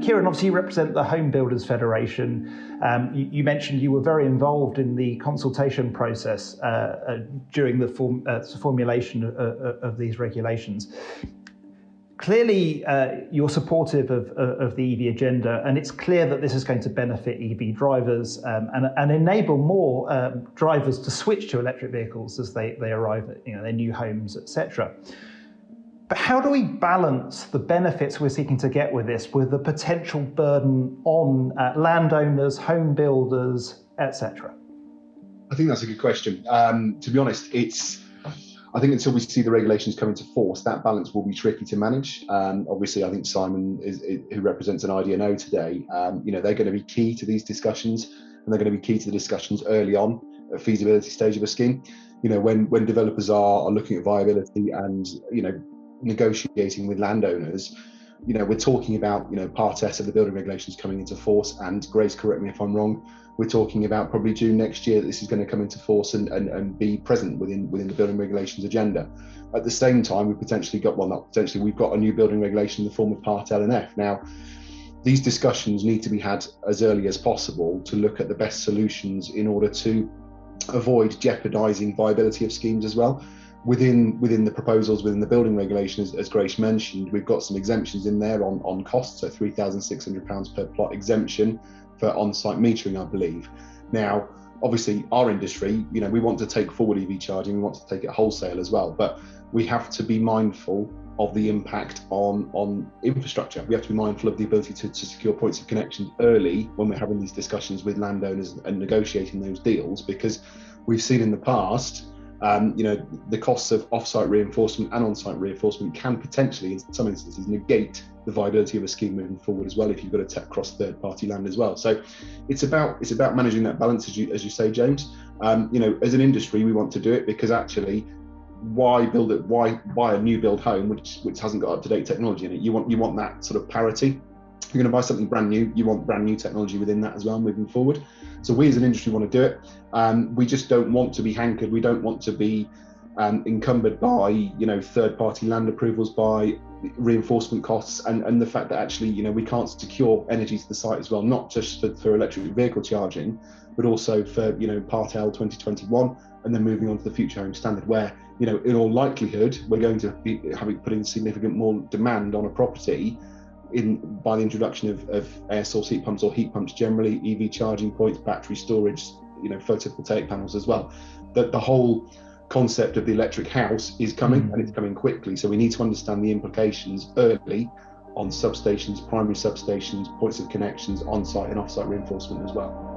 Kieran, obviously you represent the Home Builders Federation. You mentioned you were very involved in the consultation process during the formulation of these regulations. Clearly, you're supportive of the EV agenda, and it's clear that this is going to benefit EV drivers and enable more drivers to switch to electric vehicles as they arrive at their new homes, etc. But how do we balance the benefits we're seeking to get with this with the potential burden on landowners, home builders, etc.? I think that's a good question. To be honest, I think until we see the regulations come into force, that balance will be tricky to manage. Obviously, I think Simon, who represents an IDNO today, they're going to be key to these discussions, and they're going to be key to the discussions early on at feasibility stage of a scheme. When developers are looking at viability and negotiating with landowners, we're talking about Part S of the building regulations coming into force, and Grace, correct me if I'm wrong, we're talking about probably June next year that this is going to come into force and be present within the building regulations agenda. At the same time, we've got a new building regulation in the form of Part L and F. Now, these discussions need to be had as early as possible to look at the best solutions in order to avoid jeopardising viability of schemes as well. Within the proposals, within the building regulations, as Grace mentioned, we've got some exemptions in there on costs, so £3,600 per plot exemption for on-site metering, I believe. Now, obviously, our industry, we want to take forward EV charging, we want to take it wholesale as well, but we have to be mindful of the impact on infrastructure. We have to be mindful of the ability to secure points of connection early when we're having these discussions with landowners and negotiating those deals, because we've seen in the past the costs of off-site reinforcement and on-site reinforcement can potentially, in some instances, negate the viability of a scheme moving forward as well, if you've got to tech across third-party land as well. So it's about managing that balance, as you say, James. As an industry, we want to do it because actually, why buy a new build home which hasn't got up-to-date technology in it? You want that sort of parity. If you're going to buy something brand new, you want brand new technology within that as well moving forward. So we as an industry want to do it. We just don't want to be hankered. We don't want to be encumbered by third-party land approvals, by reinforcement costs, and the fact that actually we can't secure energy to the site as well, not just for electric vehicle charging, but also for Part L 2021, and then moving on to the Future Home Standard, where in all likelihood we're going to be putting significant more demand on a property by the introduction of air source heat pumps or heat pumps generally, EV charging points, battery storage, photovoltaic panels as well. The whole concept of the electric house is coming, and it's coming quickly. So we need to understand the implications early on substations, primary substations, points of connections, on-site and off-site reinforcement as well.